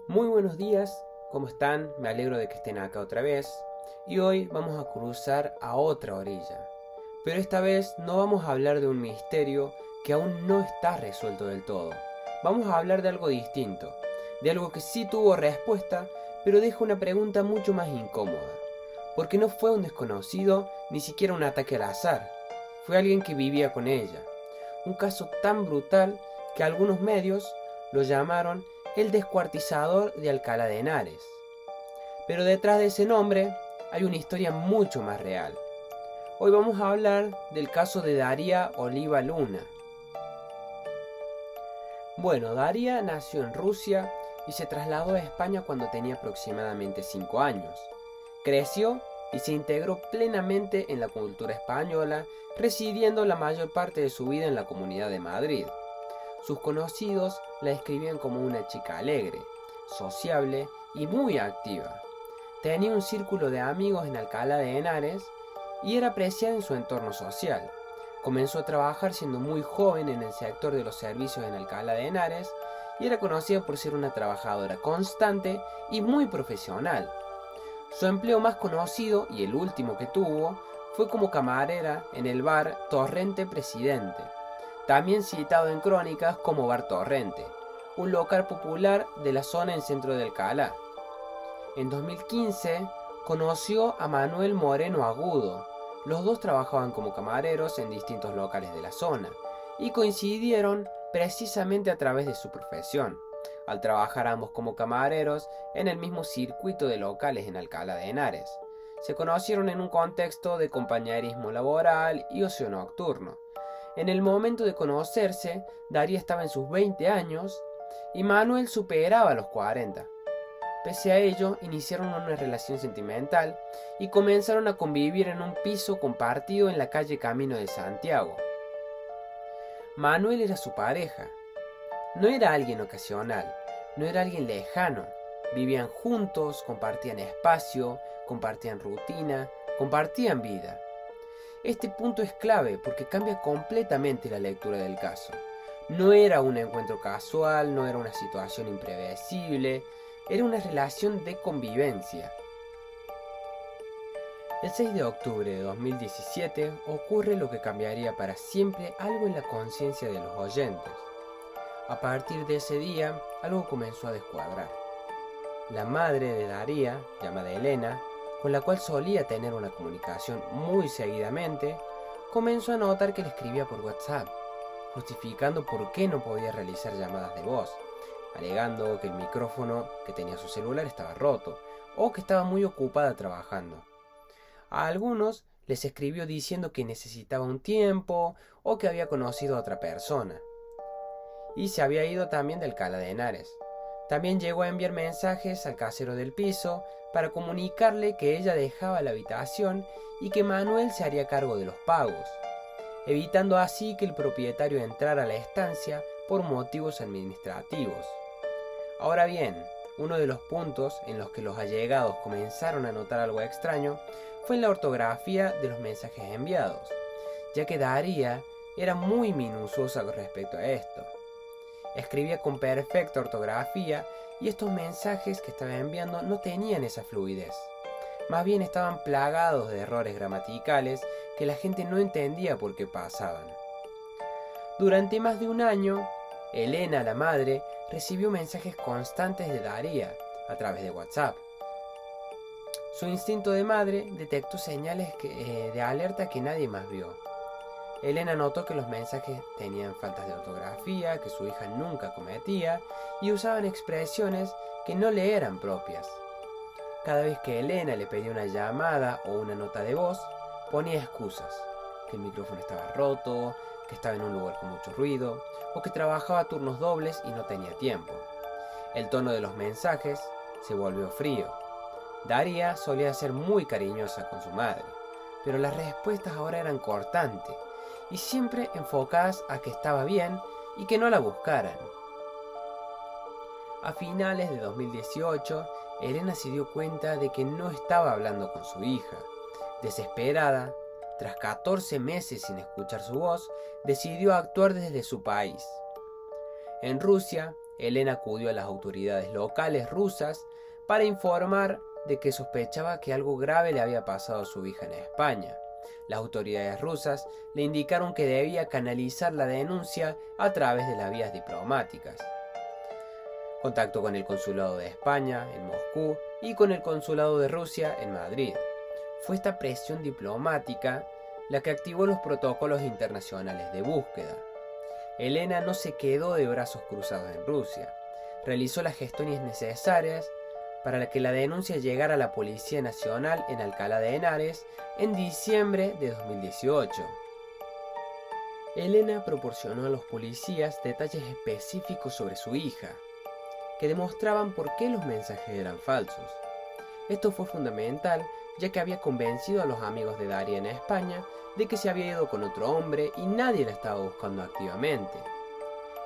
Muy buenos días, ¿cómo están? Me alegro de que estén acá otra vez. Y hoy vamos a cruzar a otra orilla. Pero esta vez no vamos a hablar de un misterio que aún no está resuelto del todo. Vamos a hablar de algo distinto, de algo que sí tuvo respuesta, pero deja una pregunta mucho más incómoda. Porque no fue un desconocido, ni siquiera un ataque al azar. Fue alguien que vivía con ella. Un caso tan brutal que algunos medios lo llamaron el descuartizador de Alcalá de Henares. Pero detrás de ese nombre hay una historia mucho más real. Hoy vamos a hablar del caso de Daría Oliva Luna. Bueno, Daría nació en Rusia y se trasladó a España cuando tenía aproximadamente 5 años. Creció y se integró plenamente en la cultura española, residiendo la mayor parte de su vida en la Comunidad de Madrid. Sus conocidos la describían como una chica alegre, sociable y muy activa. Tenía un círculo de amigos en Alcalá de Henares y era apreciada en su entorno social. Comenzó a trabajar siendo muy joven en el sector de los servicios en Alcalá de Henares y era conocida por ser una trabajadora constante y muy profesional. Su empleo más conocido y el último que tuvo fue como camarera en el bar Torrente Presidente, también citado en crónicas como Bar Torrente, un local popular de la zona en centro de Alcalá. En 2015 conoció a Manuel Moreno Agudo. Los dos trabajaban como camareros en distintos locales de la zona y coincidieron precisamente a través de su profesión, al trabajar ambos como camareros en el mismo circuito de locales en Alcalá de Henares. Se conocieron en un contexto de compañerismo laboral y ocio nocturno. En el momento de conocerse, Daría estaba en sus 20 años y Manuel superaba los 40. Pese a ello, iniciaron una relación sentimental y comenzaron a convivir en un piso compartido en la calle Camino de Santiago. Manuel era su pareja. No era alguien ocasional, no era alguien lejano. Vivían juntos, compartían espacio, compartían rutina, compartían vida. Este punto es clave porque cambia completamente la lectura del caso. No era un encuentro casual, no era una situación imprevisible, era una relación de convivencia. El 6 de octubre de 2017 ocurre lo que cambiaría para siempre algo en la conciencia de los oyentes. A partir de ese día, algo comenzó a descuadrar. La madre de Daría, llamada Elena, con la cual solía tener una comunicación muy seguidamente, comenzó a notar que le escribía por WhatsApp, justificando por qué no podía realizar llamadas de voz, alegando que el micrófono que tenía su celular estaba roto o que estaba muy ocupada trabajando. A algunos les escribió diciendo que necesitaba un tiempo o que había conocido a otra persona. Y se había ido también de Alcalá de Henares. También llegó a enviar mensajes al casero del piso para comunicarle que ella dejaba la habitación y que Manuel se haría cargo de los pagos, evitando así que el propietario entrara a la estancia por motivos administrativos. Ahora bien, uno de los puntos en los que los allegados comenzaron a notar algo extraño fue en la ortografía de los mensajes enviados, ya que Daría era muy minuciosa con respecto a esto. Escribía con perfecta ortografía y estos mensajes que estaba enviando no tenían esa fluidez. Más bien estaban plagados de errores gramaticales que la gente no entendía por qué pasaban. Durante más de un año, Elena, la madre, recibió mensajes constantes de Daría a través de WhatsApp. Su instinto de madre detectó señales de alerta que nadie más vio. Elena notó que los mensajes tenían faltas de ortografía que su hija nunca cometía y usaban expresiones que no le eran propias. Cada vez que Elena le pedía una llamada o una nota de voz, ponía excusas, que el micrófono estaba roto, que estaba en un lugar con mucho ruido, o que trabajaba turnos dobles y no tenía tiempo. El tono de los mensajes se volvió frío. Daría solía ser muy cariñosa con su madre, pero las respuestas ahora eran cortantes y siempre enfocadas a que estaba bien y que no la buscaran. A finales de 2018, Elena se dio cuenta de que no estaba hablando con su hija. Desesperada, tras 14 meses sin escuchar su voz, decidió actuar desde su país. En Rusia, Elena acudió a las autoridades locales rusas para informar de que sospechaba que algo grave le había pasado a su hija en España. Las autoridades rusas le indicaron que debía canalizar la denuncia a través de las vías diplomáticas. Contactó con el Consulado de España en Moscú y con el Consulado de Rusia en Madrid. Fue esta presión diplomática la que activó los protocolos internacionales de búsqueda. Elena no se quedó de brazos cruzados en Rusia. Realizó las gestiones necesarias para que la denuncia llegara a la Policía Nacional en Alcalá de Henares en diciembre de 2018. Elena proporcionó a los policías detalles específicos sobre su hija, que demostraban por qué los mensajes eran falsos. Esto fue fundamental, ya que había convencido a los amigos de Daria en España de que se había ido con otro hombre y nadie la estaba buscando activamente.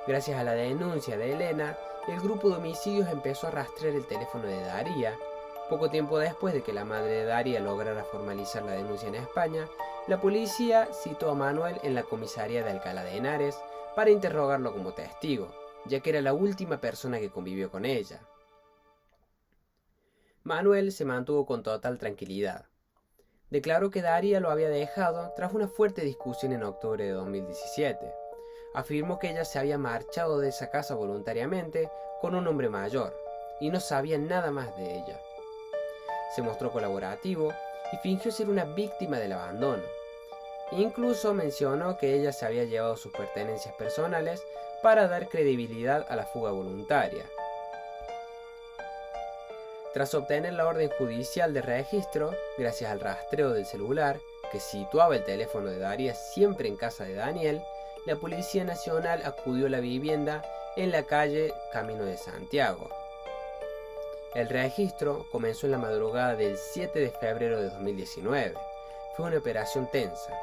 Gracias a la denuncia de Elena, el grupo de homicidios empezó a rastrear el teléfono de Daria. Poco tiempo después de que la madre de Daria lograra formalizar la denuncia en España, la policía citó a Manuel en la comisaría de Alcalá de Henares para interrogarlo como testigo, ya que era la última persona que convivió con ella. Manuel se mantuvo con total tranquilidad. Declaró que Daria lo había dejado tras una fuerte discusión en octubre de 2017. Afirmó que ella se había marchado de esa casa voluntariamente con un hombre mayor y no sabía nada más de ella. Se mostró colaborativo y fingió ser una víctima del abandono. Incluso mencionó que ella se había llevado sus pertenencias personales para dar credibilidad a la fuga voluntaria. Tras obtener la orden judicial de registro, gracias al rastreo del celular, que situaba el teléfono de Daria siempre en casa de Daniel, la Policía Nacional acudió a la vivienda en la calle Camino de Santiago. El registro comenzó en la madrugada del 7 de febrero de 2019. Fue una operación tensa,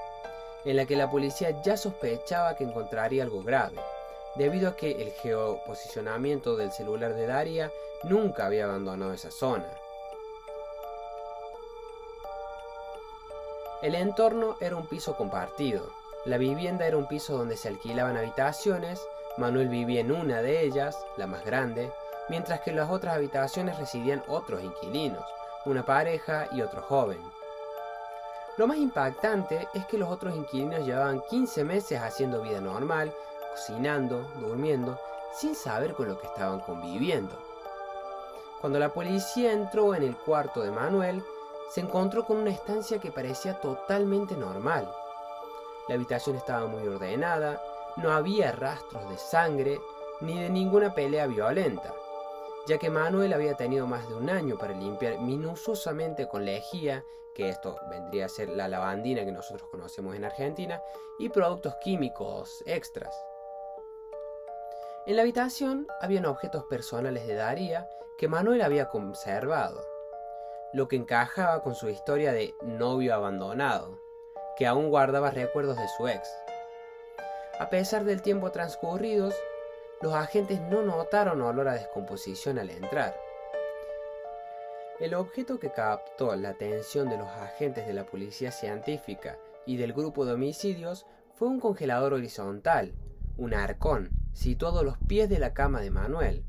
en la que la policía ya sospechaba que encontraría algo grave, debido a que el geoposicionamiento del celular de Daria nunca había abandonado esa zona. El entorno era un piso compartido. La vivienda era un piso donde se alquilaban habitaciones. Manuel vivía en una de ellas, la más grande, mientras que en las otras habitaciones residían otros inquilinos, una pareja y otro joven. Lo más impactante es que los otros inquilinos llevaban 15 meses haciendo vida normal, cocinando, durmiendo, sin saber con lo que estaban conviviendo. Cuando la policía entró en el cuarto de Manuel, se encontró con una estancia que parecía totalmente normal. La habitación estaba muy ordenada, no había rastros de sangre ni de ninguna pelea violenta, ya que Manuel había tenido más de un año para limpiar minuciosamente con lejía, que esto vendría a ser la lavandina que nosotros conocemos en Argentina, y productos químicos extras. En la habitación habían objetos personales de Daria que Manuel había conservado, lo que encajaba con su historia de novio abandonado, que aún guardaba recuerdos de su ex. A pesar del tiempo transcurrido, los agentes no notaron olor a descomposición al entrar. El objeto que captó la atención de los agentes de la policía científica y del grupo de homicidios fue un congelador horizontal, un arcón, situado a los pies de la cama de Manuel.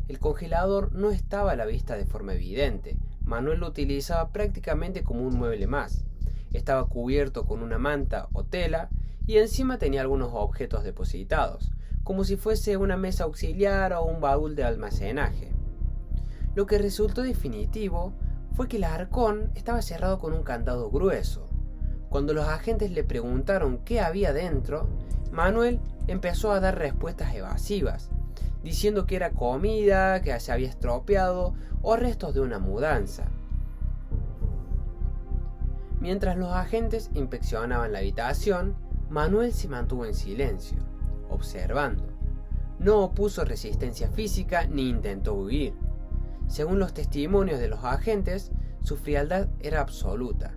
El congelador no estaba a la vista de forma evidente. Manuel lo utilizaba prácticamente como un mueble más. Estaba cubierto con una manta o tela y encima tenía algunos objetos depositados, como si fuese una mesa auxiliar o un baúl de almacenaje. Lo que resultó definitivo fue que el arcón estaba cerrado con un candado grueso. Cuando los agentes le preguntaron qué había dentro, Manuel empezó a dar respuestas evasivas, diciendo que era comida que se había estropeado o restos de una mudanza. Mientras los agentes inspeccionaban la habitación, Manuel se mantuvo en silencio, observando. No opuso resistencia física ni intentó huir. Según los testimonios de los agentes, su frialdad era absoluta.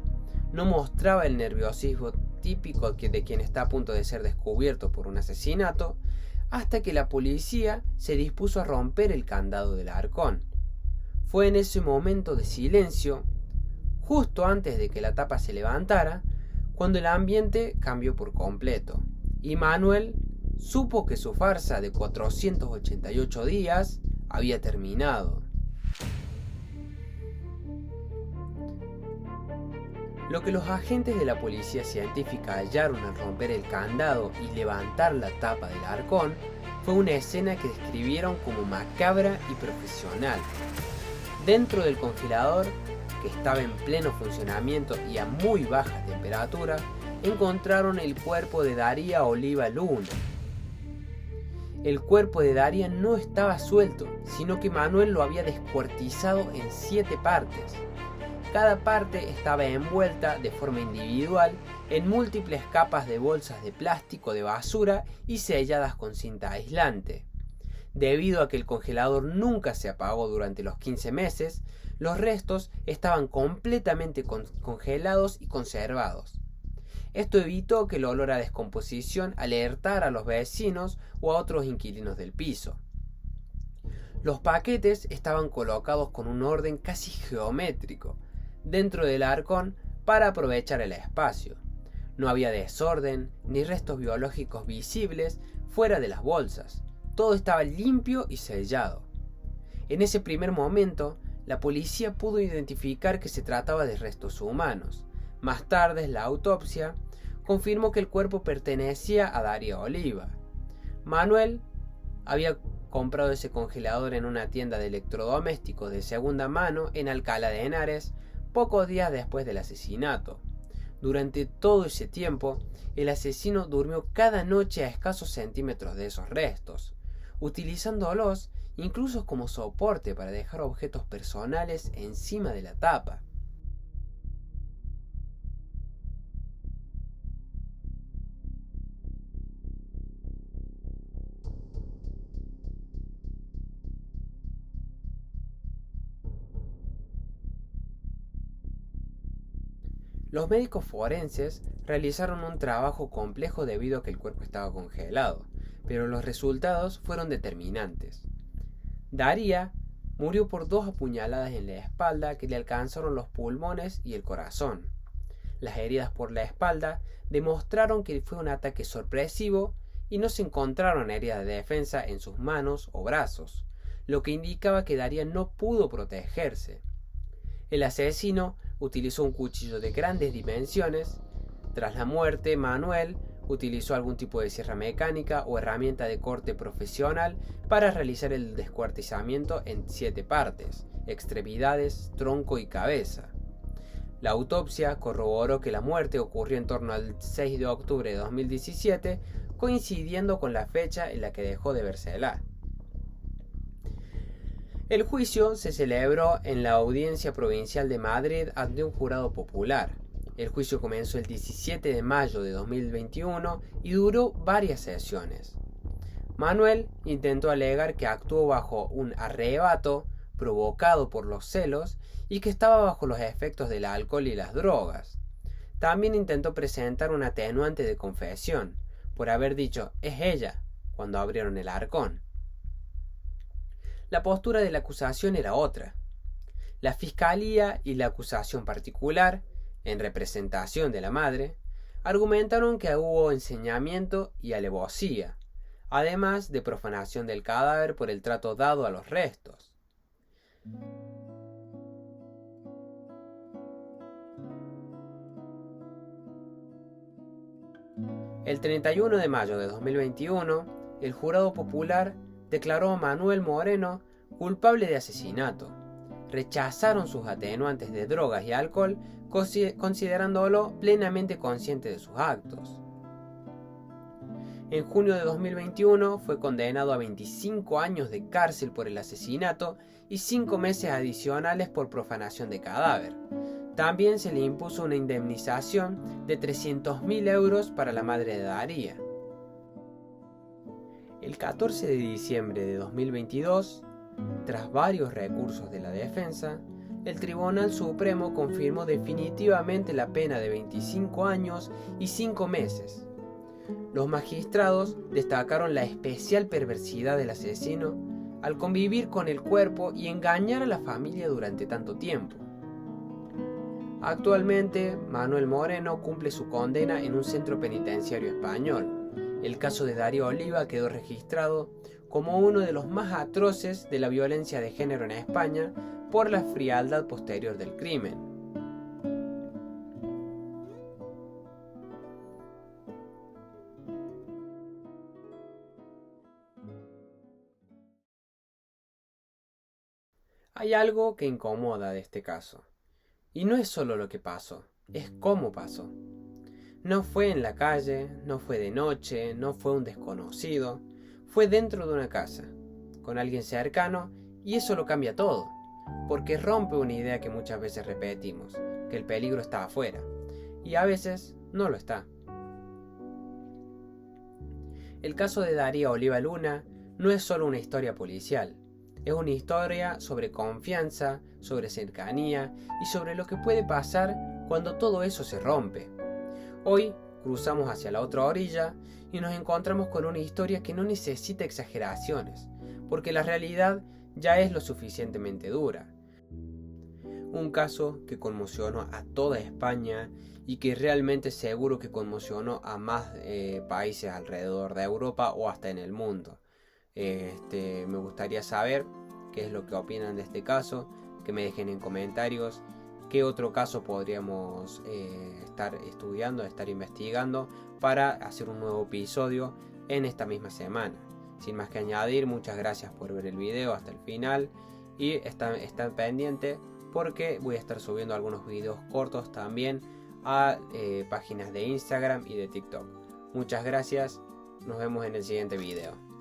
No mostraba el nerviosismo típico de quien está a punto de ser descubierto por un asesinato, hasta que la policía se dispuso a romper el candado del arcón. Fue en ese momento de silencio, justo antes de que la tapa se levantara, cuando el ambiente cambió por completo, y Manuel supo que su farsa de 488 días había terminado. Lo que los agentes de la policía científica hallaron al romper el candado y levantar la tapa del arcón fue una escena que describieron como macabra y profesional. Dentro del congelador, que estaba en pleno funcionamiento y a muy baja temperatura, encontraron el cuerpo de Daría Oliva Luna. El cuerpo de Daría no estaba suelto, sino que Manuel lo había descuartizado en 7 partes. Cada parte estaba envuelta de forma individual en múltiples capas de bolsas de plástico de basura y selladas con cinta aislante. Debido a que el congelador nunca se apagó durante los 15 meses, los restos estaban completamente congelados y conservados. Esto evitó que el olor a descomposición alertara a los vecinos o a otros inquilinos del piso. Los paquetes estaban colocados con un orden casi geométrico dentro del arcón para aprovechar el espacio. No había desorden ni restos biológicos visibles fuera de las bolsas. Todo estaba limpio y sellado. En ese primer momento, la policía pudo identificar que se trataba de restos humanos. Más tarde, la autopsia confirmó que el cuerpo pertenecía a Daría Oliva. Manuel había comprado ese congelador en una tienda de electrodomésticos de segunda mano en Alcalá de Henares, pocos días después del asesinato. Durante todo ese tiempo, el asesino durmió cada noche a escasos centímetros de esos restos, utilizándolos incluso como soporte para dejar objetos personales encima de la tapa. Los médicos forenses realizaron un trabajo complejo debido a que el cuerpo estaba congelado, pero los resultados fueron determinantes. Daría murió por 2 apuñaladas en la espalda que le alcanzaron los pulmones y el corazón. Las heridas por la espalda demostraron que fue un ataque sorpresivo y no se encontraron heridas de defensa en sus manos o brazos, lo que indicaba que Daría no pudo protegerse. El asesino utilizó un cuchillo de grandes dimensiones. Tras la muerte, Manuel utilizó algún tipo de sierra mecánica o herramienta de corte profesional para realizar el descuartizamiento en 7 partes: extremidades, tronco y cabeza. La autopsia corroboró que la muerte ocurrió en torno al 6 de octubre de 2017, coincidiendo con la fecha en la que dejó de vérsela. El juicio se celebró en la Audiencia Provincial de Madrid ante un jurado popular. El juicio comenzó el 17 de mayo de 2021 y duró varias sesiones. Manuel intentó alegar que actuó bajo un arrebato provocado por los celos y que estaba bajo los efectos del alcohol y las drogas. También intentó presentar un atenuante de confesión, por haber dicho «es ella» cuando abrieron el arcón. La postura de la acusación era otra. La fiscalía y la acusación particular, en representación de la madre, argumentaron que hubo ensañamiento y alevosía, además de profanación del cadáver por el trato dado a los restos. El 31 de mayo de 2021, el jurado popular declaró a Manuel Moreno culpable de asesinato. Rechazaron sus atenuantes de drogas y alcohol, considerándolo plenamente consciente de sus actos. En junio de 2021 fue condenado a 25 años de cárcel por el asesinato y 5 meses adicionales por profanación de cadáver. También se le impuso una indemnización de 300.000 euros para la madre de Daría. El 14 de diciembre de 2022, tras varios recursos de la defensa, el Tribunal Supremo confirmó definitivamente la pena de 25 años y 5 meses. Los magistrados destacaron la especial perversidad del asesino al convivir con el cuerpo y engañar a la familia durante tanto tiempo. Actualmente, Manuel Moreno cumple su condena en un centro penitenciario español. El caso de Darío Oliva quedó registrado como uno de los más atroces de la violencia de género en España por la frialdad posterior del crimen. Hay algo que incomoda de este caso, y no es solo lo que pasó, es cómo pasó. No fue en la calle, no fue de noche, no fue un desconocido, fue dentro de una casa, con alguien cercano, y eso lo cambia todo, porque rompe una idea que muchas veces repetimos, que el peligro está afuera, y a veces no lo está. El caso de Darío Oliva Luna no es solo una historia policial, es una historia sobre confianza, sobre cercanía y sobre lo que puede pasar cuando todo eso se rompe. Hoy cruzamos hacia la otra orilla y nos encontramos con una historia que no necesita exageraciones, porque la realidad ya es lo suficientemente dura. Un caso que conmocionó a toda España y que realmente seguro que conmocionó a más países alrededor de Europa o hasta en el mundo. Me gustaría saber qué es lo que opinan de este caso, que me dejen en comentarios qué otro caso podríamos estar estudiando, estar investigando para hacer un nuevo episodio en esta misma semana. Sin más que añadir, muchas gracias por ver el video hasta el final y están pendientes porque voy a estar subiendo algunos videos cortos también a páginas de Instagram y de TikTok. Muchas gracias, nos vemos en el siguiente video.